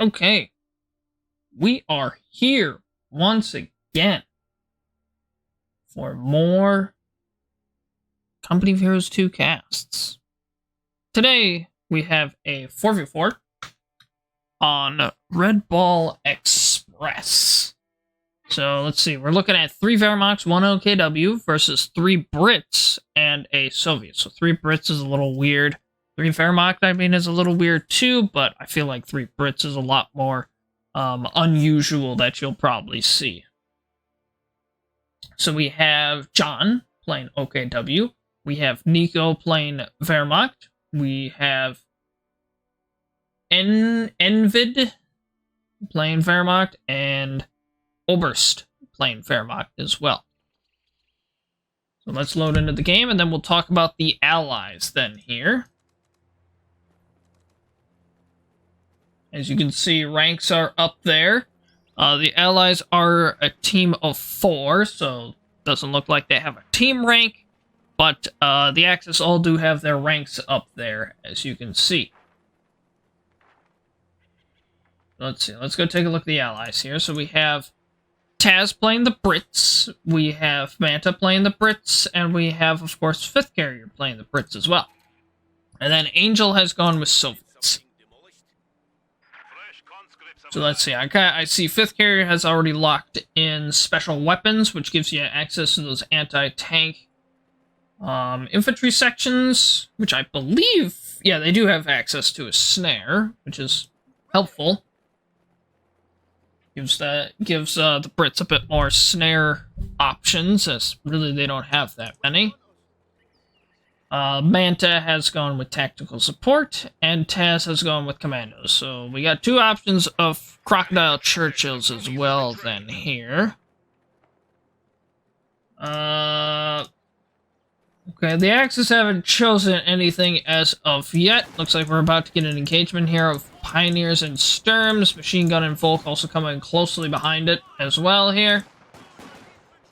Okay, we are here once again for more Company of Heroes 2 casts. Today, we have a 4v4 on Red Ball Express. So, let's see, we're looking at 3 Wehrmachts, 1 OKW versus 3 Brits and a Soviet. So 3 Brits is a little weird. 3 Wehrmacht, I mean, is a little weird too, but I feel like 3 Brits is a lot more unusual that you'll probably see. So we have John playing OKW. We have Nico playing Wehrmacht. We have Envid playing Wehrmacht, and Oberst playing Wehrmacht as well. So let's load into the game, and then we'll talk about the allies then here. As you can see, ranks are up there. The allies are a team of 4, so it doesn't look like they have a team rank, but the Axis all do have their ranks up there, as you can see. Let's see, let's go take a look at the allies here. So we have Taz playing the Brits, we have Manta playing the Brits, and we have, of course, Fifth Carrier playing the Brits as well. And then Angel has gone with Soviets. So let's see, I see Fifth Carrier has already locked in special weapons, which gives you access to those anti-tank infantry sections, which I believe, yeah, they do have access to a snare, which is helpful. Gives the Brits a bit more snare options, as really they don't have that many. Manta has gone with tactical support, and Taz has gone with commandos. So we got 2 options of Crocodile Churchills as well then here. Okay, the Axis haven't chosen anything as of yet. Looks like we're about to get an engagement here of Pioneers and Sturms. Machine Gun and Volk also coming closely behind it as well here.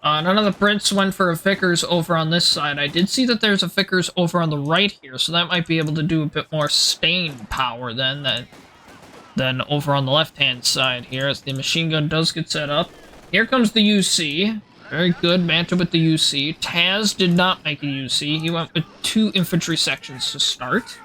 None of the Brits went for a Vickers over on this side. I did see that there's a Vickers over on the right here, so that might be able to do a bit more stain power than over on the left-hand side here, as the machine gun does get set up. Here comes the UC. Very good, Manta with the UC. Taz did not make a UC. He went with 2 infantry sections to start.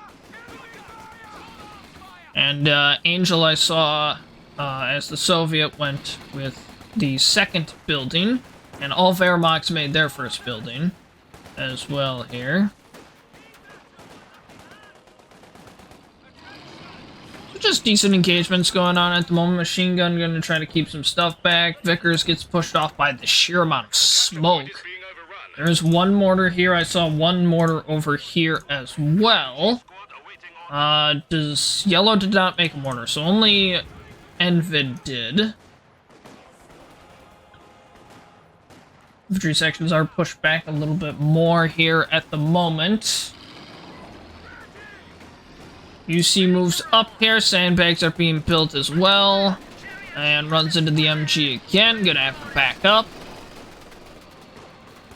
And Angel I saw as the Soviet went with the 2nd building. And all Wehrmachts made their 1st building as well here. So just decent engagements going on at the moment. Machine Gun going to try to keep some stuff back. Vickers gets pushed off by the sheer amount of smoke. There's 1 mortar here. I saw 1 mortar over here as well. Yellow did not make a mortar, so only Envid did. Infantry sections are pushed back a little bit more here at the moment. UC moves up here. Sandbags are being built as well. And runs into the MG again. Gonna have to back up.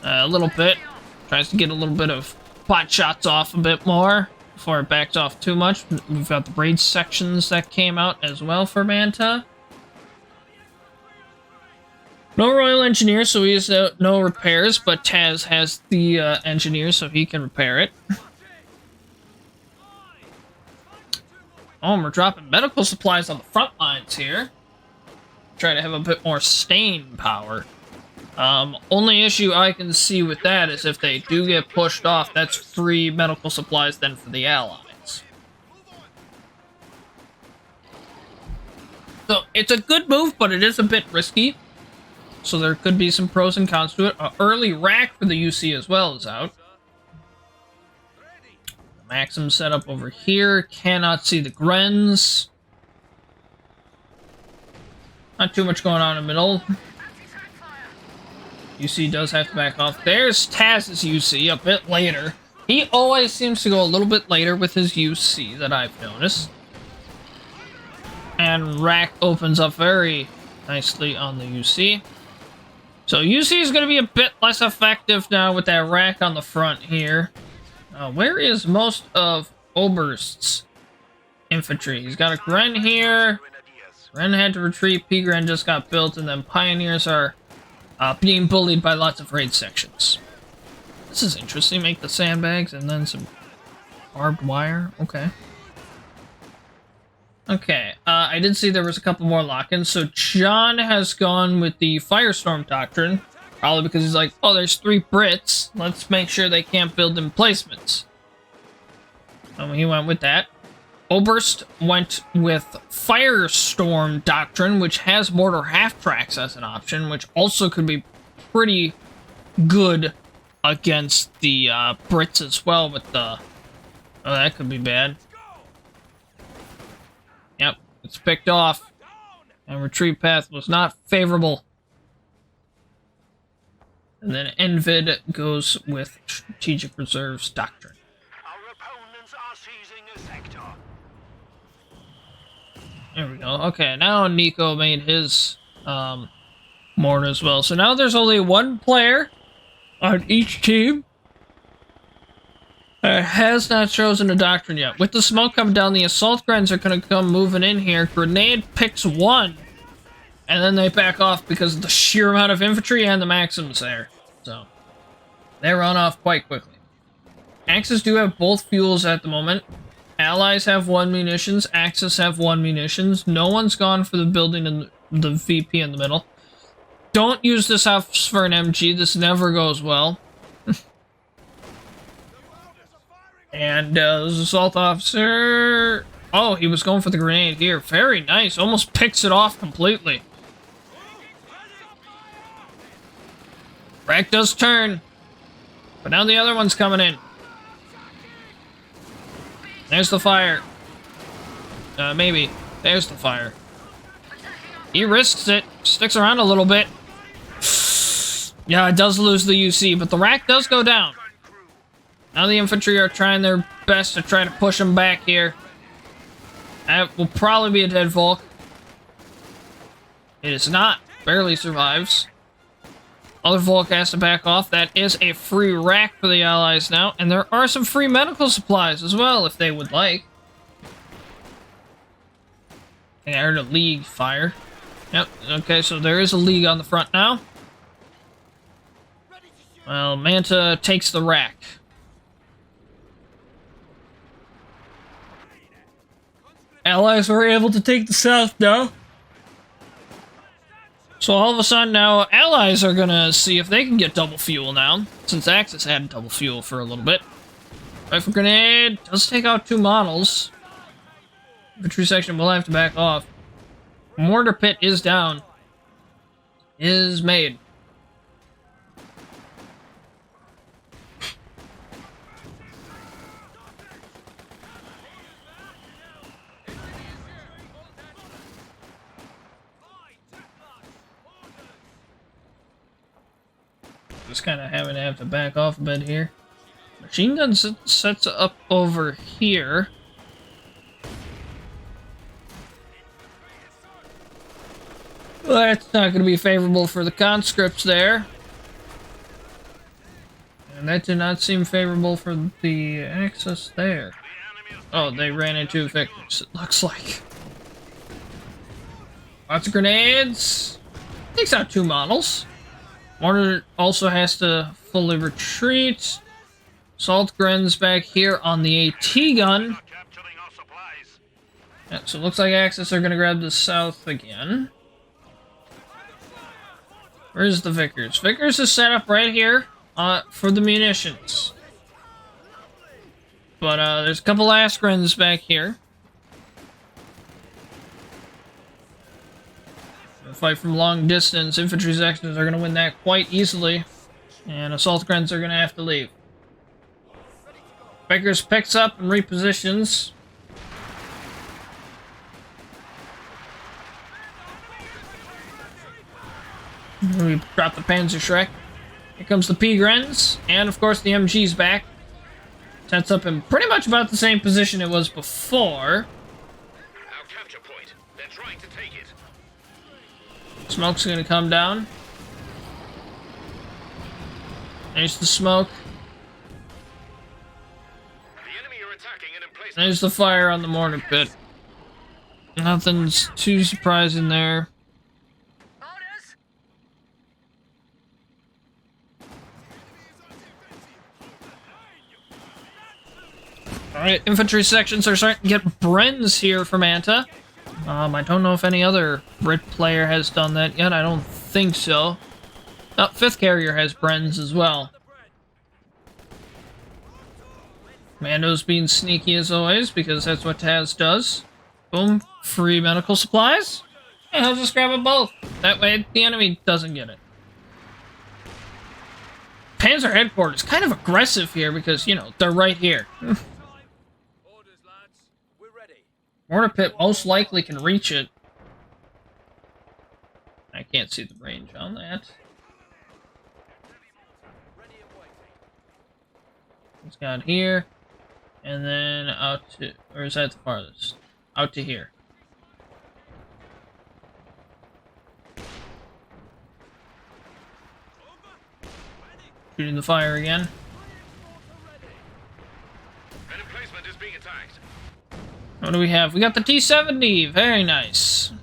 A little bit. Tries to get a little bit of pot shots off a bit more before it backs off too much. We've got the braid sections that came out as well for Manta. No Royal Engineer, so he has no repairs, but Taz has the engineer, so he can repair it. Oh, and we're dropping medical supplies on the front lines here. Try to have a bit more stain power. Only issue I can see with that is if they do get pushed off, that's free medical supplies then for the Allies. So, it's a good move, but it is a bit risky. So there could be some pros and cons to it. Early rack for the UC as well is out. Maxim setup over here. Cannot see the Grens. Not too much going on in the middle. UC does have to back off. There's Taz's UC a bit later. He always seems to go a little bit later with his UC that I've noticed. And rack opens up very nicely on the UC. So UC is going to be a bit less effective now with that rack on the front here. Where is most of Oberst's infantry? He's got a Gren here. Ren had to retreat, P-Grand just got built, and then Pioneers are being bullied by lots of raid sections. This is interesting. Make the sandbags and then some barbed wire. Okay. Okay, I did see there was a couple more lock-ins. So John has gone with the Firestorm Doctrine. Probably because he's like, oh, there's 3 Brits. Let's make sure they can't build emplacements. So he went with that. Oberst went with Firestorm Doctrine, which has mortar half-tracks as an option, which also could be pretty good against the Brits as well with the... Oh, that could be bad. Yep, it's picked off. And retreat path was not favorable. And then Envid goes with Strategic Reserves Doctrine. Our opponents are seizing a sector. There we go. Okay, now Nico made his mortar as well. So now there's only 1 player on each team has not chosen a doctrine yet. With the smoke coming down, the assault grens are going to come moving in here. Grenade picks 1, and then they back off because of the sheer amount of infantry and the Maxims there. So they run off quite quickly. Axis do have both fuels at the moment. Allies have 1 munitions. Axis have 1 munitions. No one's gone for the building and the VP in the middle. Don't use this house for an MG. This never goes well. And this assault officer... Oh, he was going for the grenade here. Very nice. Almost picks it off completely. Rack does turn. But now the other one's coming in. There's the fire. Maybe. There's the fire. He risks it. Sticks around a little bit. Yeah, it does lose the UC, but the rack does go down. Now the infantry are trying their best to try to push him back here. That will probably be a dead Volk. It is not. Barely survives. Other Volk has to back off. That is a free rack for the Allies now. And there are some free medical supplies as well, if they would like. And I heard a League fire. Yep, okay, so there is a League on the front now. Well, Manta takes the rack. Allies were able to take the south now. So all of a sudden now, Allies are gonna see if they can get double fuel now, since Axis had double fuel for a little bit. Rifle grenade does take out 2 models. Infantry section will have to back off. Mortar pit is down. Is made. Just kind of have to back off a bit here. Machine gun sets up over here. Well, that's not going to be favorable for the conscripts there. And that did not seem favorable for the Axis there. Oh, they ran into victors, it looks like. Lots of grenades. Takes out 2 models. Mortar also has to fully retreat. Assault Gren's back here on the AT gun. Yeah, so it looks like Axis are going to grab the south again. Where's the Vickers? Vickers is set up right here for the munitions. But there's a couple Asgrens back here. Fight from long distance. Infantry sections are going to win that quite easily. And assault grens are going to have to leave. Vickers picks up and repositions. We drop the Panzerschreck. Here comes the P-Grens. And of course the MG's back. Sets up in pretty much about the same position it was before. Our capture point. They're trying to take it. Smoke's gonna come down. There's the smoke. The enemy are attacking an emplacement. There's the fire on the mortar pit. Nothing's too surprising there. Orders? Alright, infantry sections are starting to get Brens here from Anta. I don't know if any other Brit player has done that yet. I don't think so. Oh, 5th carrier has Brens as well. Mando's being sneaky as always, because that's what Taz does. Boom, free medical supplies. And he'll just grab them both. That way the enemy doesn't get it. Panzer headquarters, kind of aggressive here because, you know, they're right here. Orders, lads. We're ready. Mortar pit most likely can reach it. I can't see the range on that. Ready and waiting. It's got here, and then out to, or is that the farthest? Out to here. Shooting the fire again. An emplacement is being attacked. What do we have? We got the T-70. Very nice.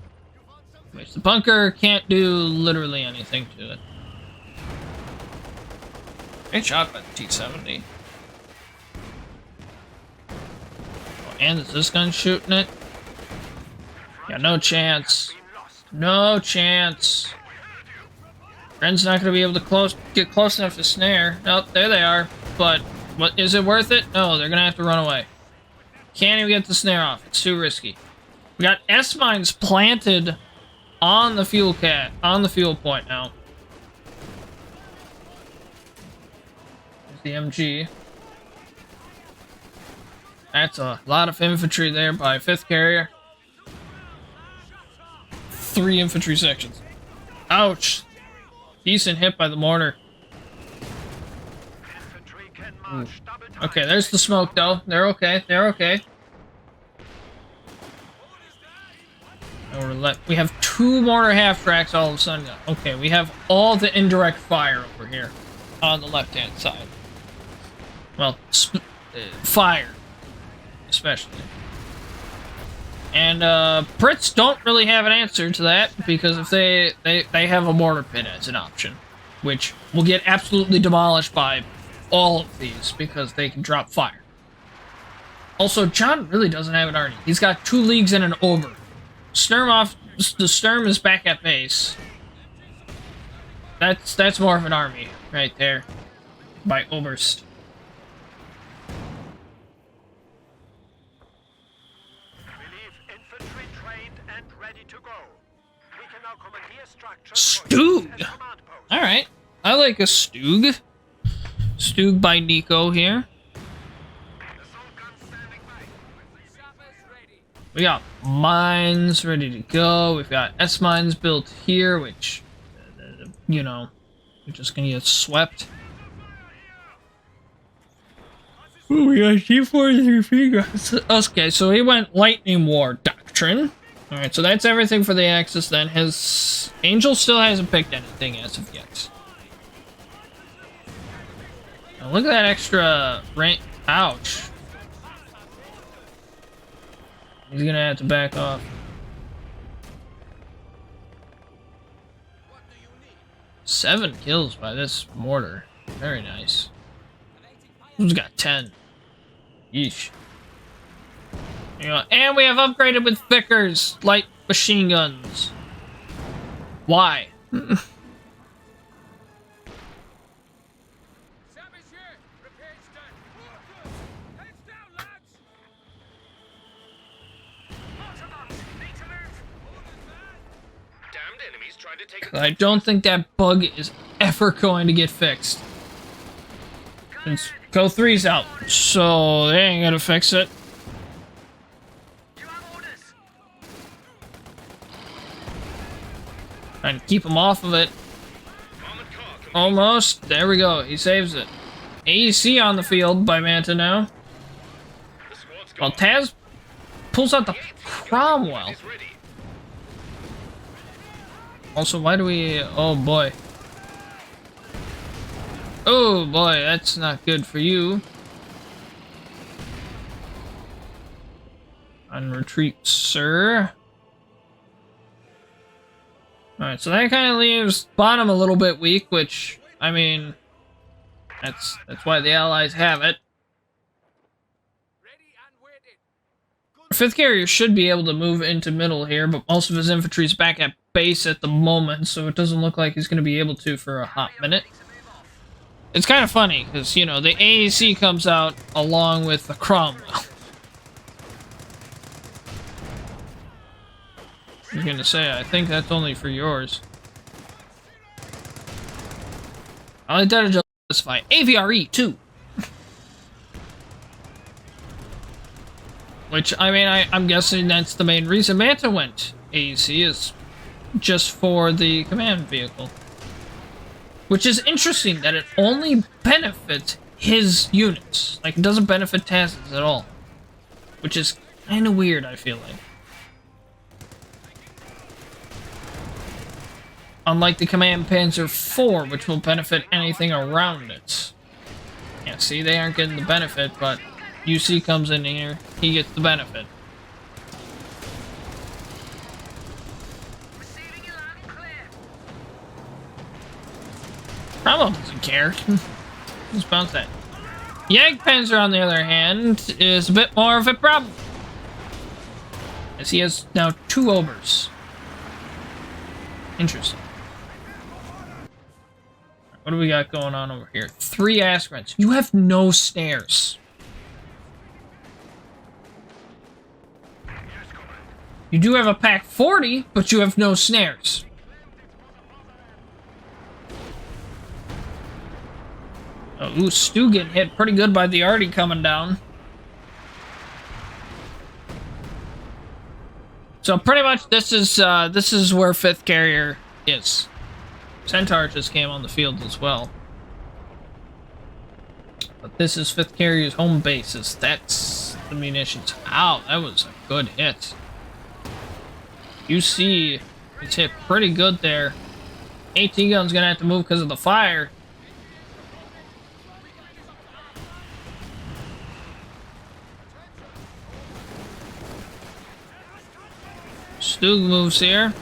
Which the bunker can't do literally anything to it. Great shot by the T-70. Oh, and is this gun shooting it? Yeah, no chance. No chance. Ren's not going to be able to get close enough to snare. Nope, there they are. But, what, is it worth it? No, they're going to have to run away. Can't even get the snare off. It's too risky. We got S-mines planted on the fuel point now. There's the MG. That's a lot of infantry there by 5th carrier. 3 infantry sections. Ouch. Decent hit by the mortar. Infantry can march double time. Okay, there's the smoke though. They're okay. They're okay. We have 2 mortar half tracks all of a sudden. Okay, we have all the indirect fire over here on the left-hand side. Well, fire, especially. And Brits don't really have an answer to that because if they have a mortar pit as an option, which will get absolutely demolished by all of these because they can drop fire. Also, John really doesn't have an army. He's got 2 leagues and an over. The Sturm is back at base. That's more of an army right there by Oberst. Infantry trained and ready to go. We can now commandeer structures. Stug. All right, I like a Stug. Stug by Nico here. We got mines ready to go. We've got S-mines built here, which, you know, we're just gonna get swept. Ooh, we got G43 Okay, so he went Lightning War Doctrine. Alright, so that's everything for the Axis then. His Angel still hasn't picked anything as of yet. Now look at that extra rank. Ouch. He's gonna have to back off. What do you need? 7 kills by this mortar. Very nice. Who's got 10? Yeesh. You know, and we have upgraded with Vickers light machine guns. Why? Damned enemies trying to take I don't think that bug is ever going to get fixed. Since Go 3's out, so they ain't gonna fix it. You have orders. Trying to keep him off of it. armored car complete. Almost. There we go. He saves it. AEC on the field by Manta now. The squad's While gone. Taz pulls out the Cromwell. Is ready. Also, why do we... Oh, boy. Oh, boy. That's not good for you. On retreat, sir. Alright, so that kind of leaves bottom a little bit weak, which, I mean, that's why the Allies have it. Our 5th carrier should be able to move into middle here, but most of his infantry is back at base at the moment, so it doesn't look like he's going to be able to for a hot minute. It's kind of funny, because, you know, the AAC comes out along with the Cromwell. I was going to say, I think that's only for yours. I'll let that justify. AVRE, too! Which, I mean, I'm guessing that's the main reason Manta went AEC, is just for the command vehicle. Which is interesting that it only benefits his units. Like, it doesn't benefit Taz's at all. Which is kind of weird, I feel like. Unlike the Command Panzer IV, which will benefit anything around it. Yeah, see, they aren't getting the benefit, but UC comes in here, he gets the benefit. Cromwell doesn't care. Just bounce that. Jagdpanzer, on the other hand, is a bit more of a problem. As he has now 2 Obers. Interesting. What do we got going on over here? 3 Askrens. You have no snares. You do have a Pack 40, but you have no snares. Oh, ooh, Stu getting hit pretty good by the Artie coming down. So pretty much this is where 5th carrier is. Centaur just came on the field as well. But this is 5th carrier's home bases. That's the munitions. Ow, that was a good hit. You see, it's hit pretty good there. AT gun's gonna have to move because of the fire. Stug moves here.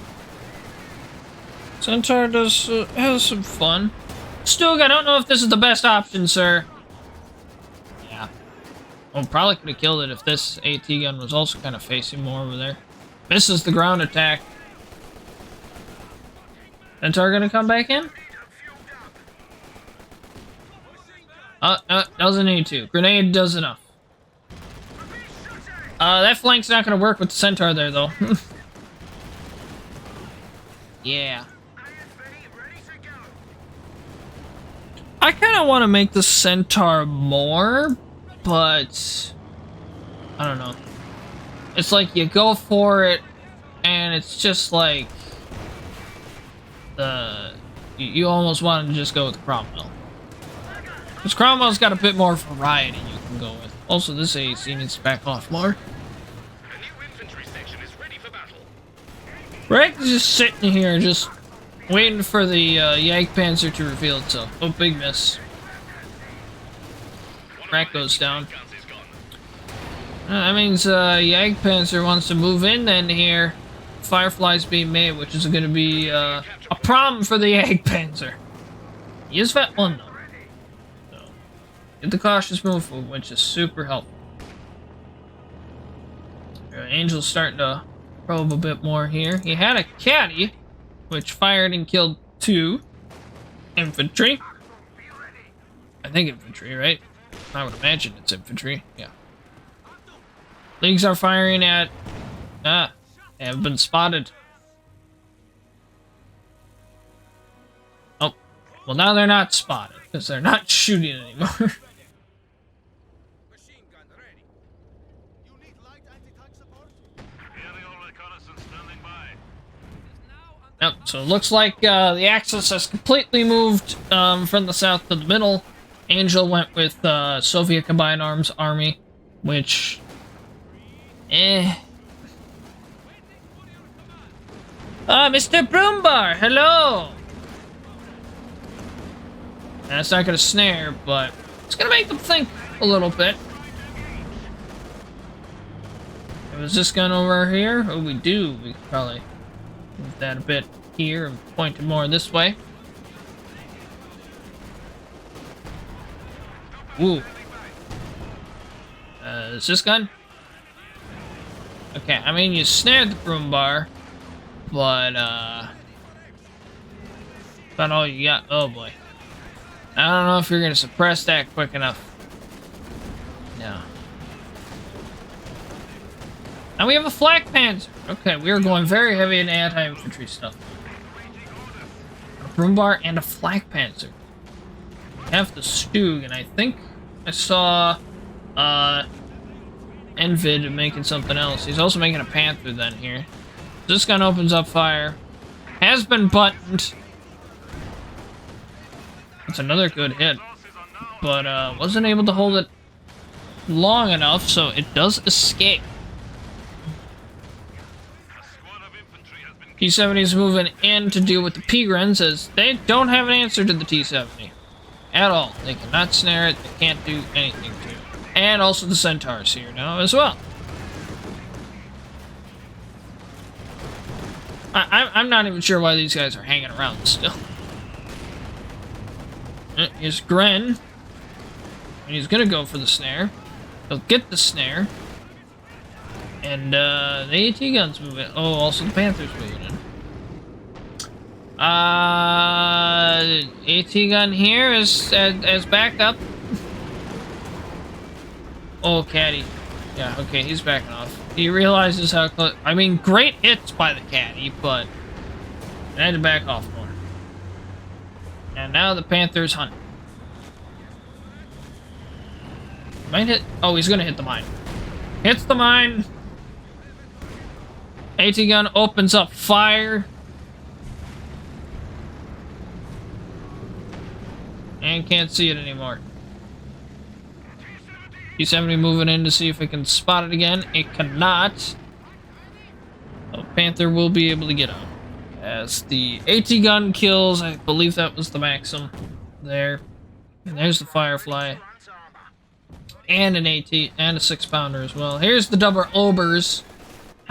Centaur does has some fun. Stug, I don't know if this is the best option, sir. Yeah. Well, probably could have killed it if this AT gun was also kind of facing more over there. Misses the ground attack. Centaur gonna come back in? Doesn't need to. Grenade does enough. That flank's not gonna work with the Centaur there, though. Yeah. I kind of want to make the Centaur more, but I don't know. It's like you go for it, and it's just like you almost want to just go with Cromwell. Because Cromwell's got a bit more variety you can go with. Also, this AAC needs to back off more. Rick is just sitting here, just waiting for the Jagdpanzer to reveal itself. Oh, big miss. Rack goes down. That means Jagdpanzer wants to move in then here. Firefly's being made, which is going to be a problem for the Jagdpanzer. He is vet 1 though. So, get the cautious move, which is super helpful. Angel's starting to probe a bit more here. He had a caddy, which fired and killed 2 infantry. I think infantry, right? I would imagine it's infantry. Yeah. Leagues are firing at... they have been spotted. Oh. Well, now they're not spotted, because they're not shooting anymore. Yep, so it looks like the Axis has completely moved from the south to the middle. Angel went with Soviet Combined Arms Army, which... Mr. Broombar, hello! That's not gonna snare, but it's gonna make them think a little bit. Was this gun over here? Oh, we do. We could probably move that a bit here and pointed more this way. Ooh. Is this gun? Okay, I mean, you snared the broom bar, but, about all you got. Oh boy. I don't know if you're gonna suppress that quick enough. No. Now we have a flak panzer. Okay, we are going very heavy in anti-infantry stuff. A broom bar and a flak panzer. We have the Stug, and I think I saw, Envid making something else. He's also making a Panther then here. This gun opens up fire. Has been buttoned. That's another good hit. But, wasn't able to hold it long enough, so it does escape. T-70 is moving in to deal with the Pigrens, as they don't have an answer to the T-70. At all. They cannot snare it, they can't do anything to it. And also the Centaurs here now as well. I'm not even sure why these guys are hanging around still. Here's Gren. And he's gonna go for the snare. He'll get the snare. And the AT gun's moving. Oh, also the Panther's moving in. AT gun here is as backup. Oh, Caddy. Yeah, okay, he's backing off. He realizes how close. I mean, great hits by the Caddy, but I had to back off more. And now the Panther's hunting. Might hit. Oh, he's gonna hit the mine. Hits the mine. AT gun opens up fire. And can't see it anymore. T-70 moving in to see if it can spot it again. It cannot. So Panther will be able to get out. As the AT gun kills, I believe that was the Maxim there. And there's the Firefly. And an AT, and a 6-pounder as well. Here's the double Obers.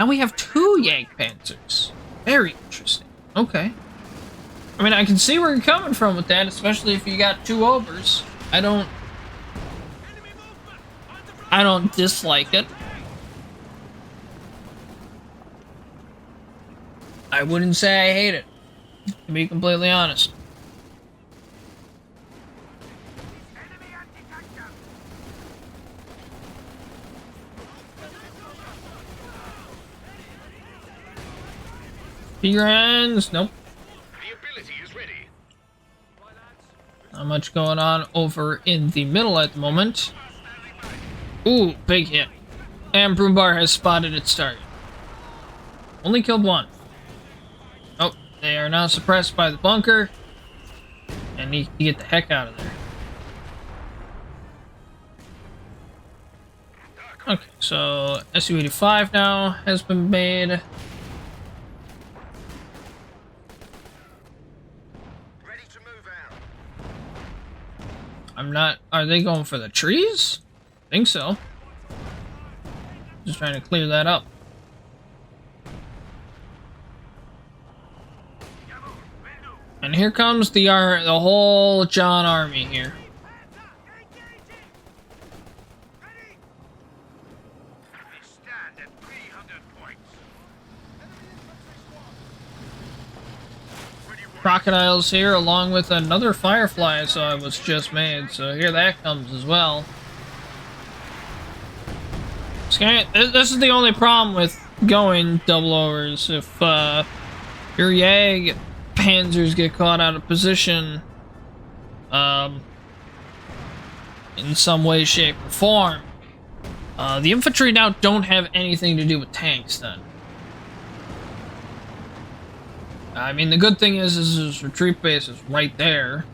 Now we have 2 Yank Panzers. Very interesting. Okay. I mean, I can see where you're coming from with that, especially if you got 2 Obers. I don't dislike it. I wouldn't say I hate it, to be completely honest. Pigrens, nope. The ability is ready. Not much going on over in the middle at the moment. Ooh, big hit. And Broombar has spotted its target. Only killed 1. Oh, they are now suppressed by the bunker. And need to get the heck out of there. Okay, so Su-85 now has been made. Ready to move out. I'm not... Are they going for the trees? I think so. Just trying to clear that up. And here comes the whole John army here. We stand at 300 points. Crocodiles here, along with another Firefly I saw was just made. So here that comes as well. This is the only problem with going double overs. If your Yag Panzers get caught out of position in some way, shape, or form, the infantry now don't have anything to do with tanks then. I mean, the good thing is his retreat base is right there.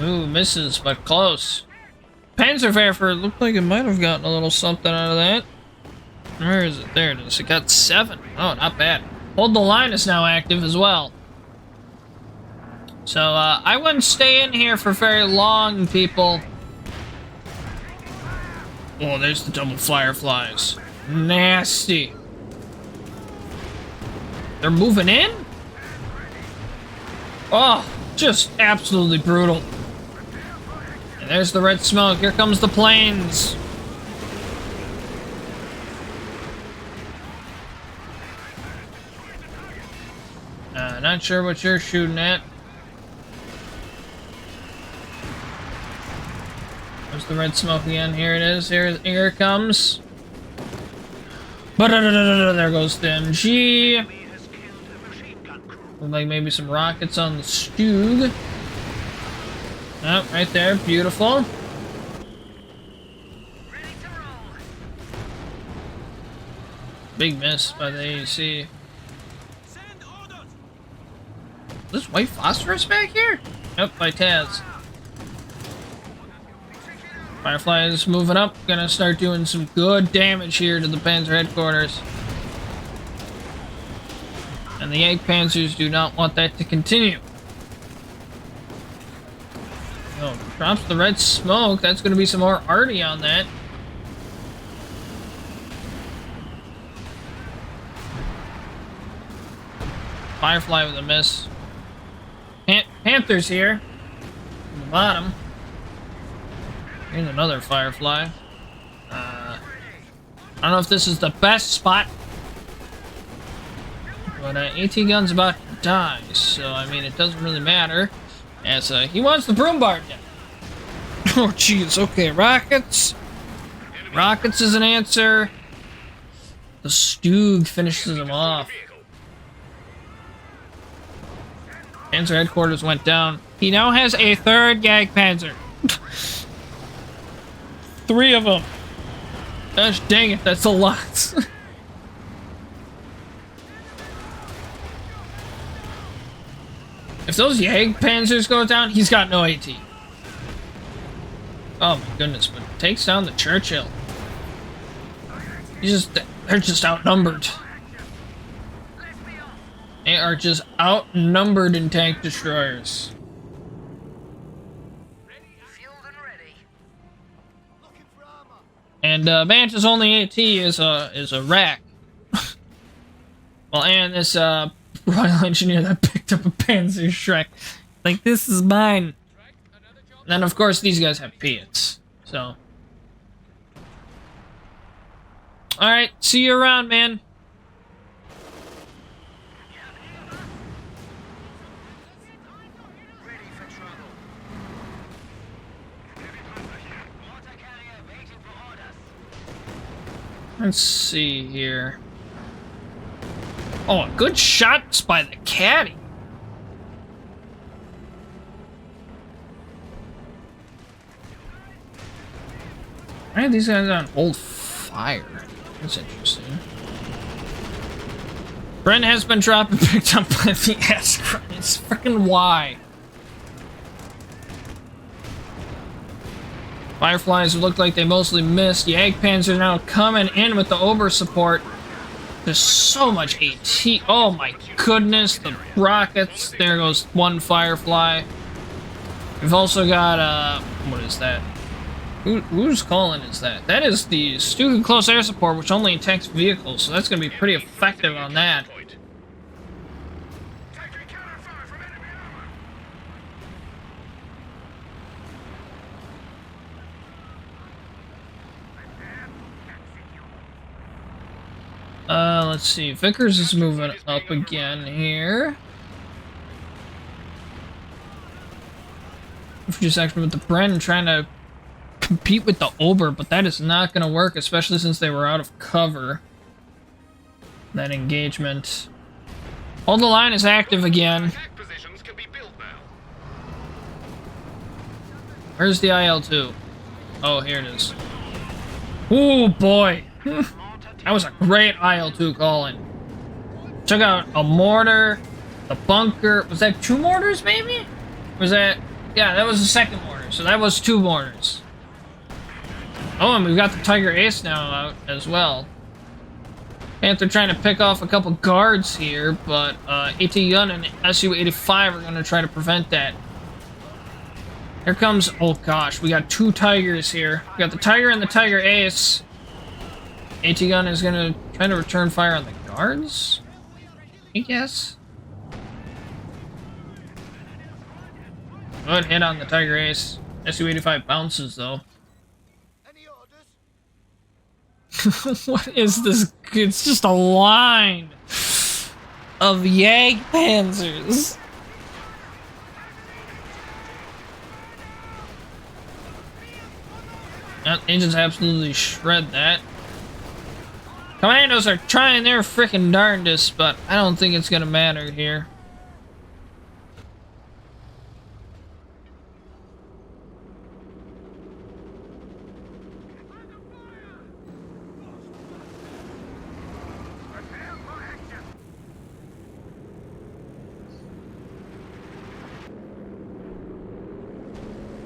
Ooh, misses, but close. Panzerwerfer looked like it might have gotten a little something out of that. Where is it? There it is. It got 7. Oh, not bad. Hold the Line is now active as well. So, I wouldn't stay in here for very long, people. Oh, there's the double fireflies. Nasty. They're moving in? Oh, just absolutely brutal. And there's the red smoke. Here comes the planes. Not sure what you're shooting at. There's the red smoke again. Here it is. Here it comes. There goes the MG. Look like maybe some rockets on the Stug. Oh, right there. Beautiful. Big miss by the AEC. Is this white phosphorus back here? Yep, by Taz. Firefly is moving up. Gonna start doing some good damage here to the Panzer headquarters. And the Jagdpanzers do not want that to continue. Oh, drops the red smoke. That's gonna be some more arty on that. Firefly with a miss. Panther's here. On the bottom. Here's another Firefly. I don't know if this is the best spot. But AT Gun's about to die, so I mean it doesn't really matter. As he wants the broom bar down. Oh jeez, okay, rockets. Rockets is an answer. The Stug finishes him off. Panzer headquarters went down. He now has a third Jagdpanzer. 3 of them. Gosh dang it, that's a lot. If those Jagdpanzers go down, he's got no AT. Oh my goodness, but takes down the Churchill. They're just outnumbered. They are just outnumbered in tank destroyers. And Manta's only AT is a rack. Well, and this Royal Engineer that picked up a Panzer Shrek. Like, this is mine. And then, of course, these guys have Piats. So. Alright, see you around, man. Let's see here. Oh, good shots by the caddy. Why are these guys on hold fire? That's interesting. Brent has been dropped and picked up by the ass It's freaking why. Fireflies look like they mostly missed. The Jagdpanzer now coming in with the Ober support. There's so much AT. Oh my goodness. The rockets. There goes one Firefly. We've also got, what is that? Whose calling is that? That is the Stuka Close Air Support, which only attacks vehicles, so that's going to be pretty effective on that. Let's see. Vickers is moving up again here. Just actually with the Bren trying to compete with the Ober, but that is not going to work, especially since they were out of cover. That engagement. Hold the line is active again. Where's the IL-2? Oh, here it is. Oh boy. That was a great IL-2 call-in. Took out a mortar, the bunker. Was that 2 mortars, maybe? Was that... Yeah, that was the second mortar, so that was 2 mortars. Oh, and we've got the Tiger Ace now out as well. Panther trying to pick off a couple guards here, but AT Gun and Su-85 are going to try to prevent that. Here comes, oh gosh, we got two Tigers here. We got the Tiger and the Tiger Ace. AT gun is gonna try to return fire on the guards, I guess. Good hit on the Tiger Ace. SU-85 bounces though. Any orders? What is this? It's just a line of Jagdpanzers. Agents absolutely shred that. Commandos are trying their freaking darndest, but I don't think it's gonna matter here.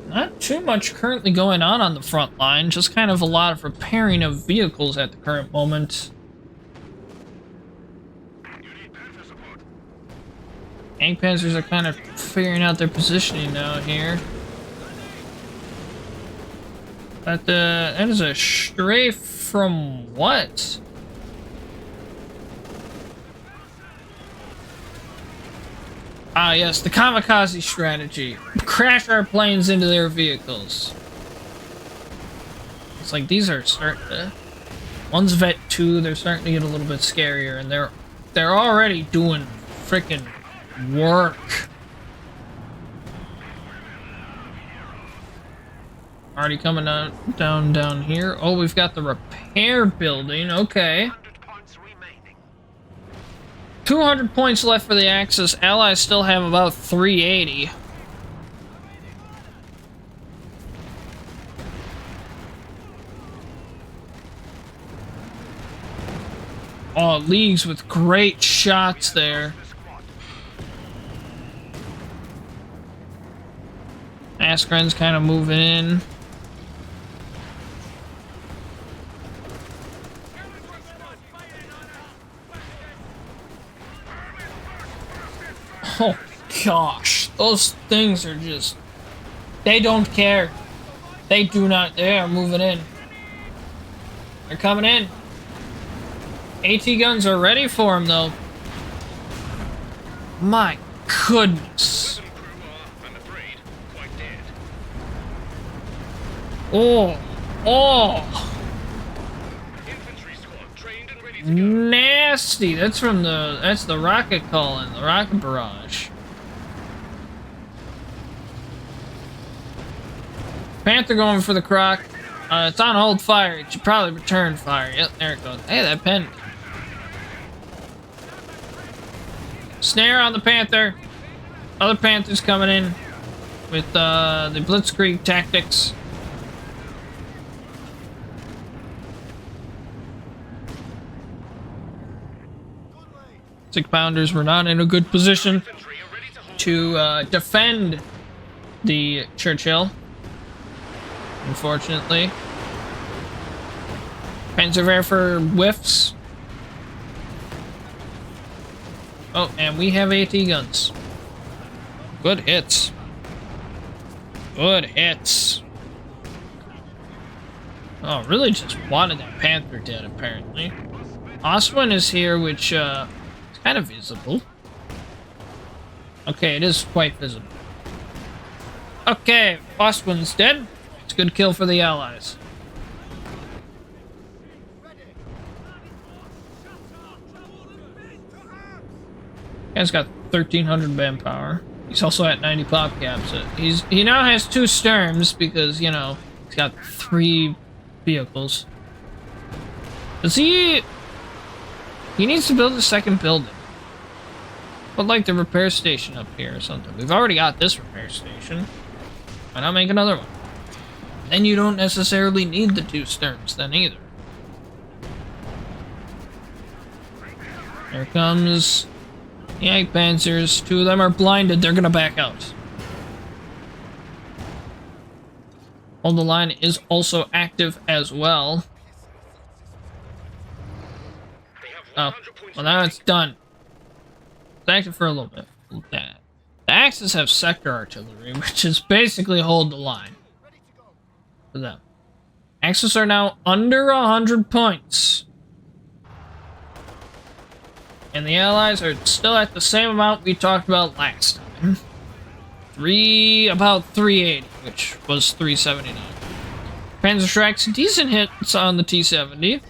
Not too much currently going on the front line, just kind of a lot of repairing of vehicles at the current moment. Jagdpanzers are kind of figuring out their positioning now here. But that is a strafe from what? Ah, yes, the kamikaze strategy. Crash our planes into their vehicles. It's like these are starting to... One's Vet 2, they're starting to get a little bit scarier, and they're already doing frickin' work. Already coming out, down here. Oh, we've got the repair building, okay. 200 points left for the Axis. Allies still have about 380. Oh, Leagues with great shots there. Askren's kind of moving in. Oh gosh, those things are just... They don't care. They do not... They are moving in. They're coming in. AT guns are ready for them though. My goodness. Oh. Oh. Nasty. That's from the... That's the rocket calling. The rocket barrage. Panther going for the croc. It's on hold fire. It should probably return fire. Yep, there it goes. Hey, that pen. Snare on the Panther. Other Panthers coming in with the Blitzkrieg tactics. Six pounders were not in a good position to defend the Churchill, unfortunately. Panzerwerfer whiffs. Oh, and we have AT guns. Good hits. Good hits. Oh, really just wanted that Panther dead, apparently. Ostwin is here, which, is kind of visible. Okay, it is quite visible. Okay, Ostwin's dead. It's a good kill for the Allies. Guy's got 1,300 manpower. He's also at 90 pop caps. He now has 2 Sturms because, you know, he's got 3 vehicles. Does he... He needs to build a second building. But like the repair station up here or something. We've already got this repair station. Why not make another one? Then you don't necessarily need the 2 Sturms then either. Here comes... Jagdpanzers. 2 of them are blinded. They're gonna back out. Hold the line is also active as well. Oh, well now it's done. It's active for a little bit. That. The Axis have sector artillery, which is basically hold the line for them. Axis are now under 100 points. And the Allies are still at the same amount we talked about last time. About 380, which was 379. Panzer strikes decent hits on the T-70,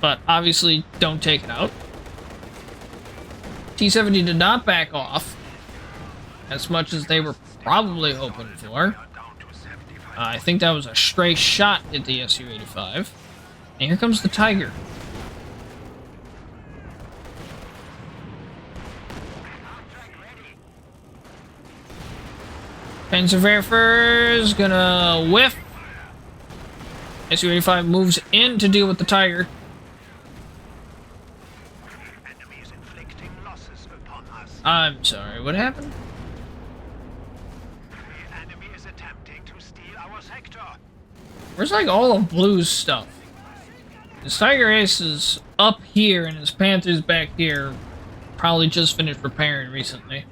but obviously don't take it out. T-70 did not back off as much as they were probably hoping for. I think that was a stray shot at the Su-85. And here comes the Tiger. Panzerwerfer is gonna whiff. Su-85 moves in to deal with the Tiger. Enemy is inflicting losses upon us. I'm sorry, what happened? The enemy is attempting to steal our sector. Where's like all of Blue's stuff? His Tiger Ace is up here and his Panther's back here. Probably just finished repairing recently.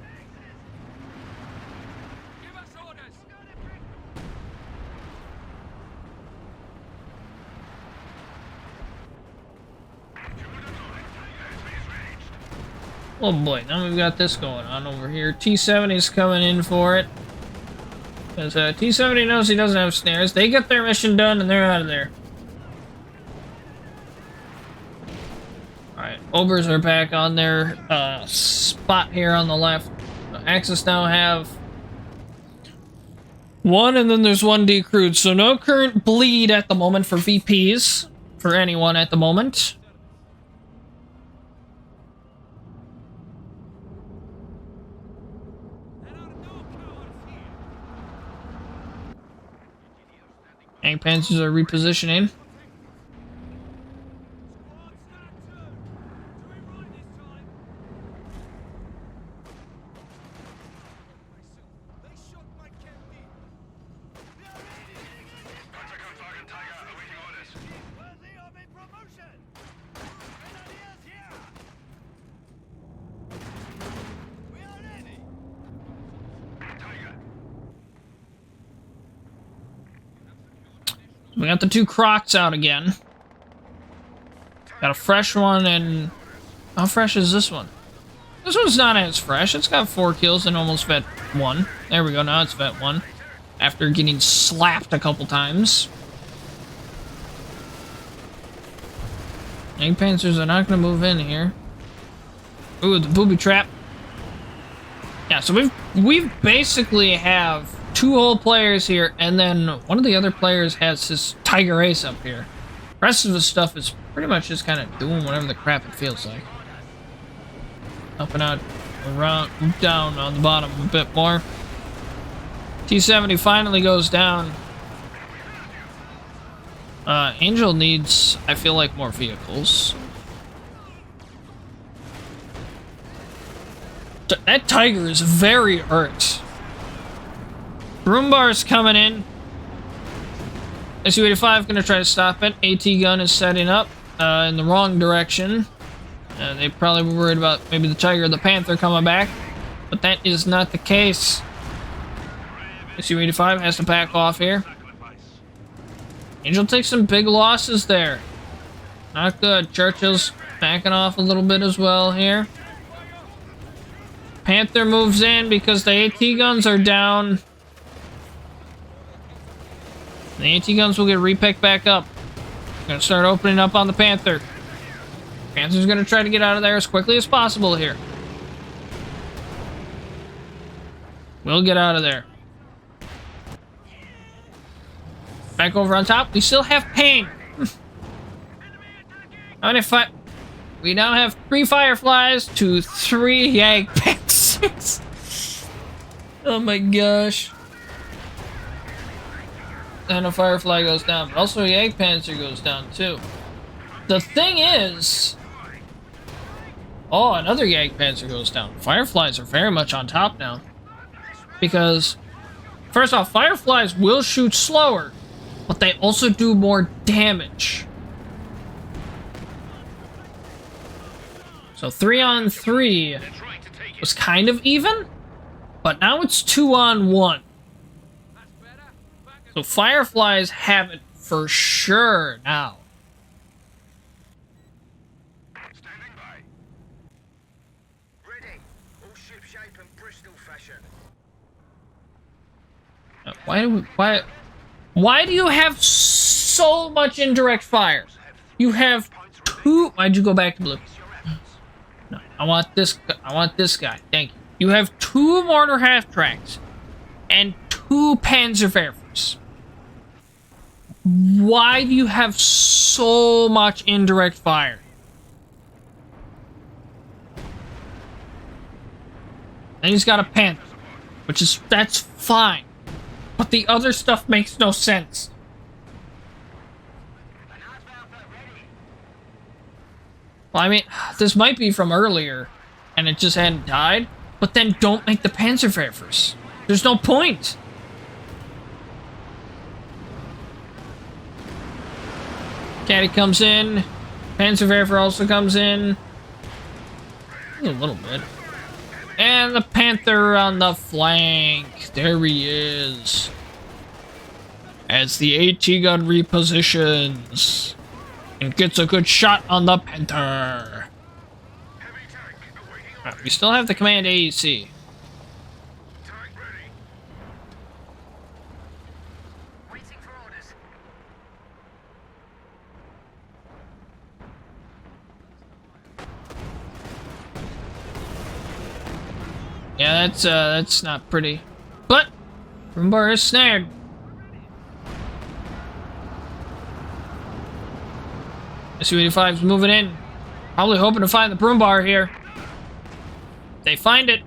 Oh boy, now we've got this going on over here. T-70's coming in for it. Because T-70 knows he doesn't have snares. They get their mission done and they're out of there. Alright, Obers are back on their spot here on the left. Axis now have one, and then there's one decrewed. So no current bleed at the moment for VPs. For anyone at the moment. Tank Panzers are repositioning. We got the two Crocs out again. Got a fresh one, and how fresh is this one? This one's not as fresh. It's got 4 kills and almost vet 1. There we go, now it's vet 1. After getting slapped a couple times. Tank Panzers are not going to move in here. Ooh, the booby trap. Yeah, so we've basically have 2 whole players here, and then one of the other players has his Tiger Ace up here. The rest of the stuff is pretty much just kind of doing whatever the crap it feels like. Up and out, around, down on the bottom a bit more. T-70 finally goes down. Angel needs, I feel like, more vehicles. That Tiger is very hurt. Broombar's coming in. Su-85 gonna try to stop it. AT gun is setting up in the wrong direction. They probably were worried about maybe the Tiger or the Panther coming back, but that is not the case. Su-85 has to back off here. Angel takes some big losses there. Not good. Churchill's backing off a little bit as well here. Panther moves in because the AT guns are down. The AT guns will get repicked back up. Gonna start opening up on the Panther. Panther's gonna try to get out of there as quickly as possible here. We'll get out of there. Back over on top, we still have Pain. How many we now have 3 Fireflies to 3 Jagdpanzers. Oh my gosh. And a Firefly goes down, but also a Jagdpanzer goes down too. The thing is... Oh, another Jagdpanzer goes down. Fireflies are very much on top now. Because, first off, Fireflies will shoot slower, but they also do more damage. So 3 on 3 was kind of even. But now it's 2-on-1. So Fireflies have it for sure now. Standing by. Ready. All shipshape and Bristol fashion. Why do you have so much indirect fire? You have two. Why'd you go back to blue? No, I want this guy. Thank you. You have 2 mortar half tracks and 2 Panzerwerfers. Why do you have so much indirect fire? And he's got a Panther, that's fine. But the other stuff makes no sense. Well, I mean, this might be from earlier, and it just hadn't died. But then don't make the Panzerwerfers. There's no point. Caddy comes in. Panzerwerfer also comes in. A little bit. And the Panther on the flank. There he is. As the AT gun repositions. And gets a good shot on the Panther. We still have the command AEC. Waiting for orders. Yeah, that's not pretty. But Brumbar is snared. Su-85's moving in. Probably hoping to find the Brumbar here. They find it.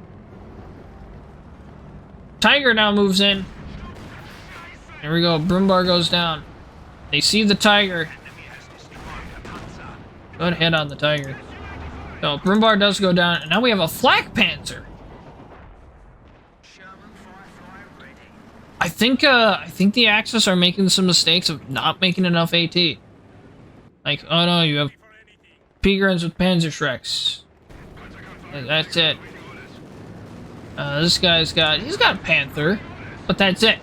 Tiger now moves in. Here we go. Brumbar goes down. They see the Tiger. Good hit on the Tiger. So Brumbar does go down, and now we have a Flak Panzer. I think the Axis are making some mistakes of not making enough AT. Like, oh no, you have P-Grens with Panzer Shreks. That's it. This guy's he's got a Panther, but that's it.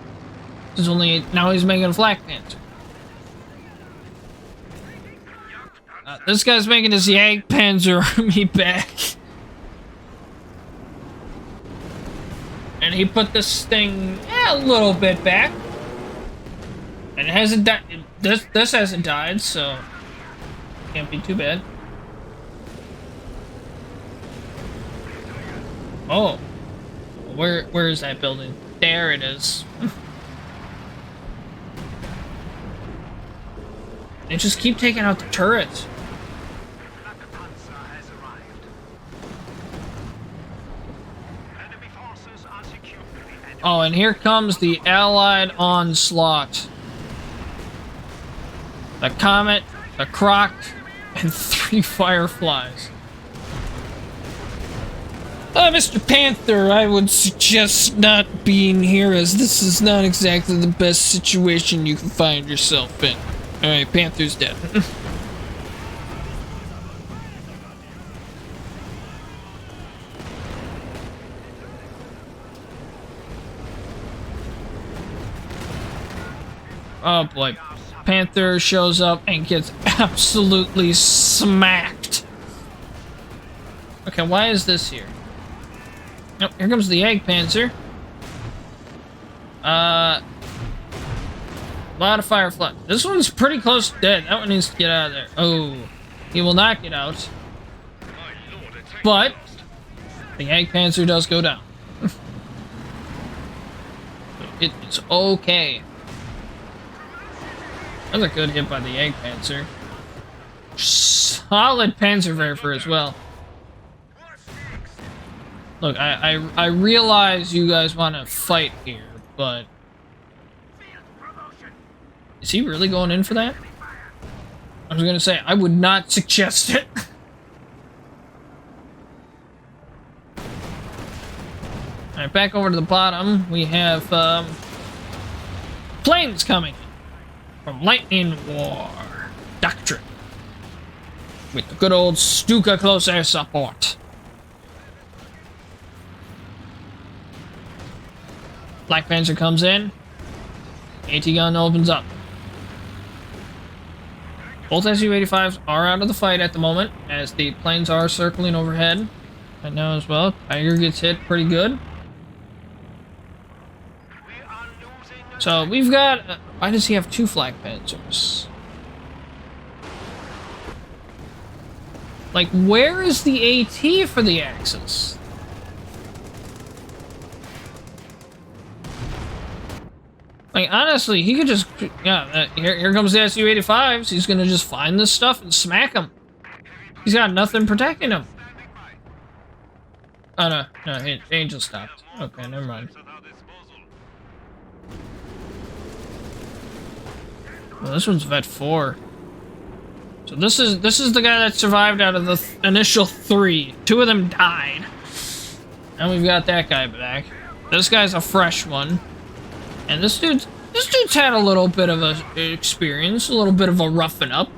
Now he's making a Flak Panzer. This guy's making his Jagdpanzer army back. And he put this thing a little bit back. And it hasn't died. This hasn't died, so can't be too bad. Oh. Where is that building? There it is. They just keep taking out the turrets. Oh, and here comes the Allied onslaught. The Comet, the Croc, and 3 Fireflies. Mr. Panther, I would suggest not being here, as this is not exactly the best situation you can find yourself in. Alright, Panther's dead. Oh boy. Panther shows up and gets absolutely smacked. Okay, why is this here? Oh, here comes the Jagdpanzer. A lot of Firefly. This one's pretty close to dead. That one needs to get out of there. Oh, he will not get out. But the Jagdpanzer does go down. It is okay. That's a good hit by the Jagdpanzer. Solid Panzerwerfer as well. Look, I realize you guys want to fight here, but is he really going in for that? I was gonna say, I would not suggest it. Alright, back over to the bottom, we have planes coming from Lightning War Doctrine with the good old Stuka close air support. Black Panzer comes in. AT gun opens up. Both Su-85s are out of the fight at the moment, as the planes are circling overhead right now as well. Tiger gets hit pretty good. So we've got... why does he have 2 Flak Panzers? Like, where is the AT for the Axis? Like, honestly, he could just... yeah, here comes the Su-85s. He's gonna just find this stuff and smack him. He's got nothing protecting him. Oh, no. No, Angel stopped. Okay, never mind. Well, this one's Vet 4. So this is the guy that survived out of the initial 3. 2 of them died. And we've got that guy back. This guy's a fresh one. And this dude's had a little bit of a experience, a little bit of a roughing up.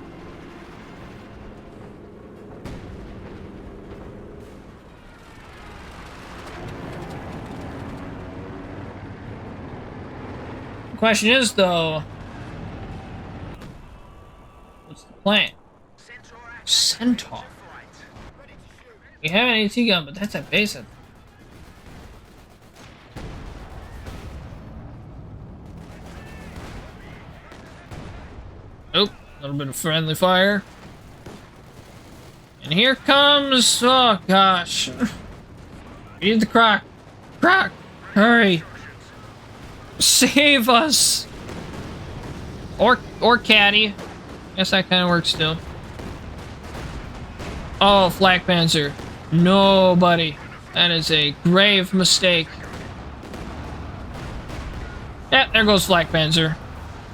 The question is, though, what's the plan? Centaur. We have an AT gun, but that's at base. Oh, a little bit of friendly fire. And here comes... oh, gosh. We need the Croc. Croc, hurry. Save us. Or Caddy. Guess that kind of works still. Oh, Flak Panzer. Nobody. That is a grave mistake. Yeah, there goes Flak Panzer.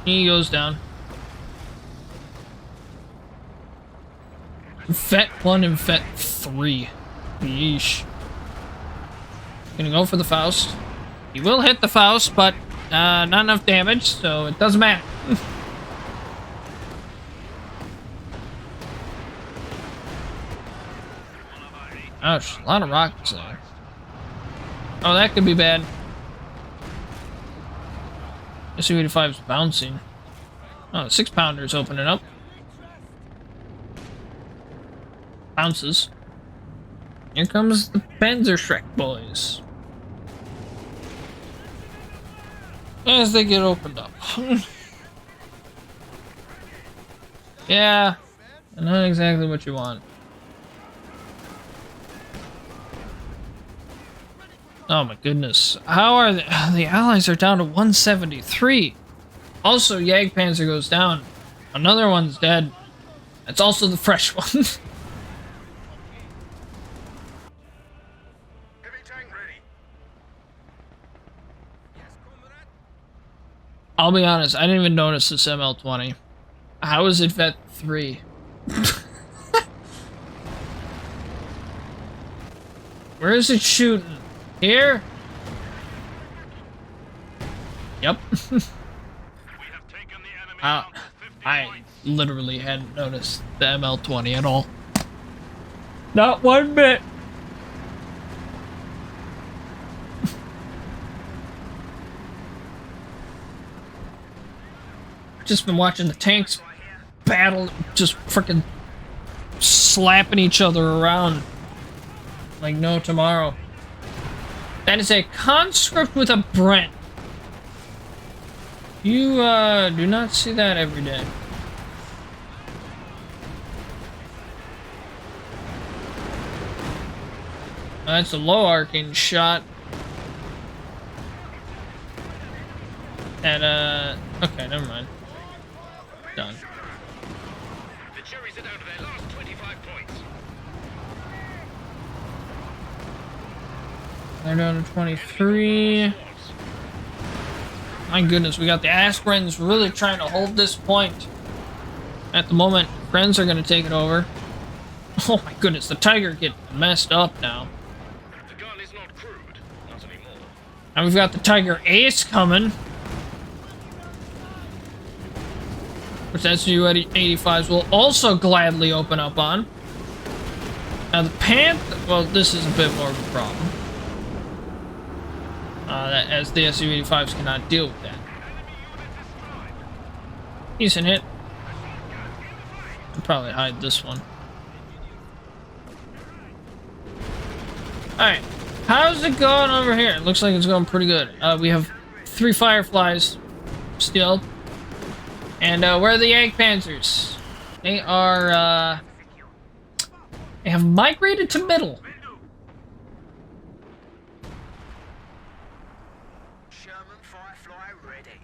He goes down. Vet 1 and Vet 3. Yeesh. Gonna go for the Faust. He will hit the Faust, but not enough damage, so it doesn't matter. Ouch, a lot of rockets there. Oh, that could be bad. Su-85 is bouncing. Oh, the 6-pounder's opening up. Bounces. Here comes the Panzerschreck boys. As they get opened up. Yeah, not exactly what you want. Oh my goodness. How are the Allies are down to 173. Also, Jagdpanzer goes down. Another one's dead. That's also the fresh one. I'll be honest, I didn't even notice this ML-20. How is it Vet 3? Where is it shooting? Here? Yep. I literally hadn't noticed the ML-20 at all. Not one bit. Just been watching the tanks battle, just freaking slapping each other around like no tomorrow. That is a conscript with a Brent. You do not see that every day. That's a low arcing shot. And okay, never mind. Done. The Cherries are down to their last 25 points. They're down to 23. My goodness, we got the Asprens really trying to hold this point. At the moment, Friends are going to take it over. Oh my goodness, the Tiger get messed up now. The gun is not crude. Not anymore. And we've got the Tiger Ace coming. Which Su-85s will also gladly open up on. Now the Panther, well, this is a bit more of a problem. as the Su-85s cannot deal with that. Decent hit. I'll probably hide this one. Alright, how's it going over here? It looks like it's going pretty good. We have 3 Fireflies still. And where are the Jagdpanzers? They are, they have migrated to middle. Sherman Firefly ready.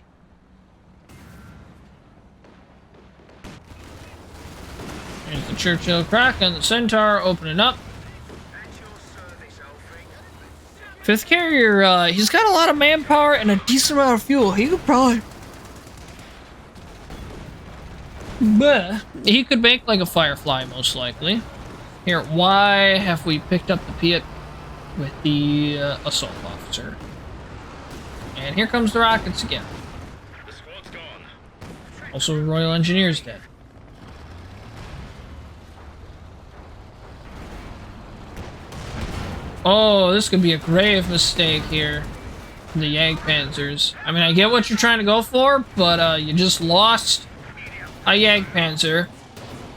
There's the Churchill crack and the Centaur opening up. At your service, Alfie. 5th carrier, he's got a lot of manpower and a decent amount of fuel. He could probably... But he could make like a Firefly, most likely. Here, why have we picked up the Piat with the assault officer? And here comes the rockets again. The squad's gone. Also, Royal Engineers dead. Oh, this could be a grave mistake here. The Jagdpanzers. I mean, I get what you're trying to go for, but you just lost a Jagdpanzer,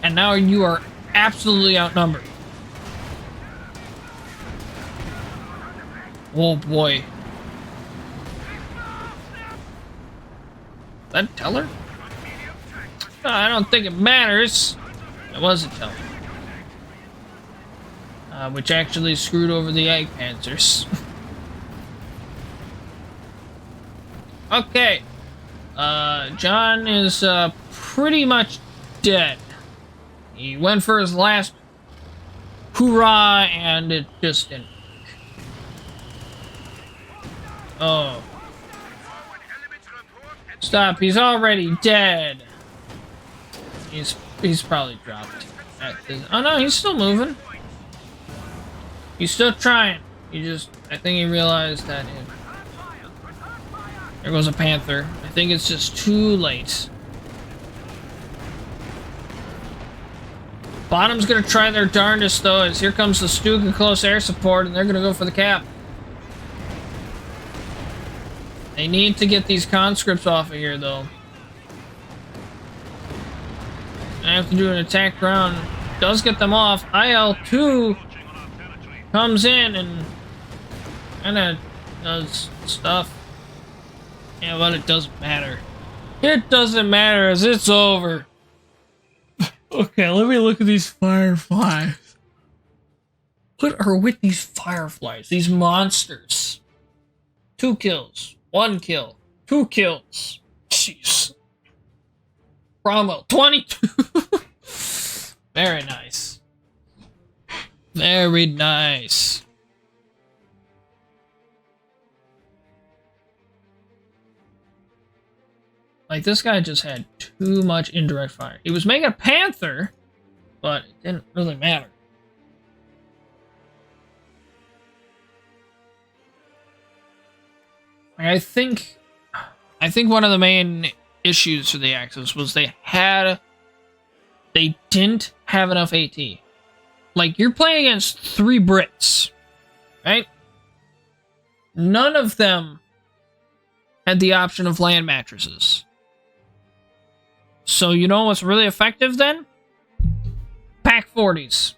and now you are absolutely outnumbered. Oh boy. That a teller? I don't think it matters. It was a teller. Which actually screwed over the Jagdpanzers. Okay. John is pretty much dead. He went for his last hoorah and it just didn't. Oh. Stop, he's already dead. He's probably dropped at this. Oh no, he's still moving. He's still trying. I think he realized that there goes a Panther. I think it's just too late. Bottom's gonna try their darndest though, as here comes the Stuka close air support, and they're gonna go for the cap. They need to get these conscripts off of here though. I have to do an attack ground. Does get them off. IL-2 comes in and kinda does stuff. Yeah, but it doesn't matter. It doesn't matter as it's over. Okay, let me look at these Fireflies. What are with these Fireflies? These monsters. 2 kills. 1 kill. 2 kills. Jeez. Cromwell, 22. Very nice. Very nice. Like, this guy just had too much indirect fire. He was making a Panther, but it didn't really matter. I think one of the main issues for the Axis was they didn't have enough AT. Like, you're playing against 3 Brits, right? None of them had the option of land mattresses. So you know what's really effective then? Pack 40s.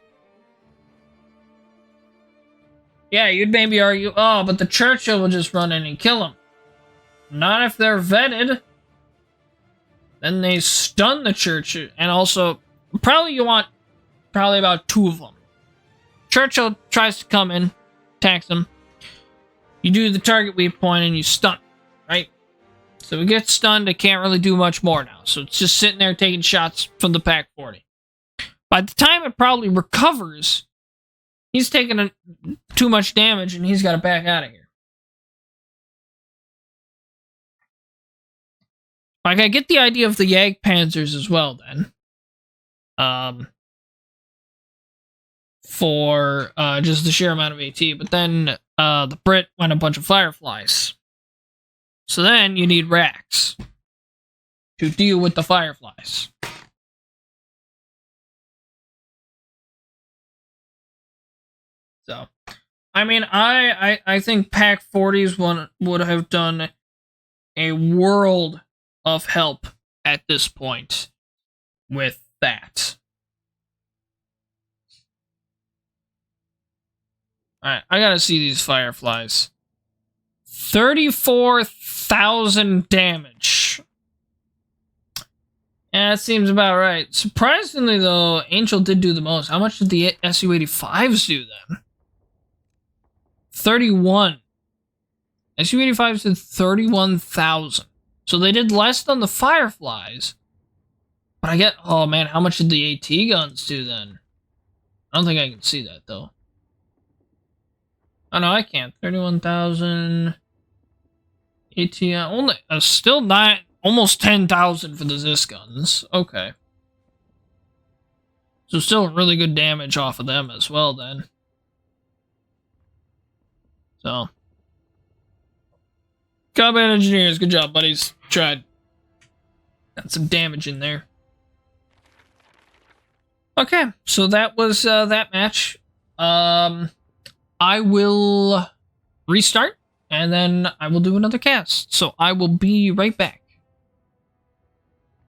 Yeah, you'd maybe argue, oh, but the Churchill will just run in and kill them. Not if they're vetted. Then they stun the Churchill, and also, probably you want about 2 of them. Churchill tries to come in, attacks them. You do the target weak point and you stun, right? So it gets stunned, it can't really do much more now. So it's just sitting there taking shots from the Pack 40. By the time it probably recovers, he's taking too much damage and he's got to back out of here. Like, I get the idea of the Jagdpanzers as well, then. For just the sheer amount of AT, but then the Brit went a bunch of Fireflies. So then you need racks to deal with the Fireflies. So I mean, I think Pack 40s would have done a world of help at this point with that. Alright, I gotta see these fireflies. 34,000 damage. Yeah, that seems about right. Surprisingly, though, Angel did do the most. How much did the Su-85s do then? 31. Su-85s did 31,000. So they did less than the Fireflies. But I get... Oh, man, how much did the AT guns do then? I don't think I can see that, though. Oh, no, I can't. 31,000... AT... only... still not... Almost 10,000 for the Zis guns. Okay. So still really good damage off of them as well, then. So. Combat engineers, good job, buddies. Tried. Got some damage in there. Okay, so that was that match. I will restart, and then I will do another cast. So I will be right back.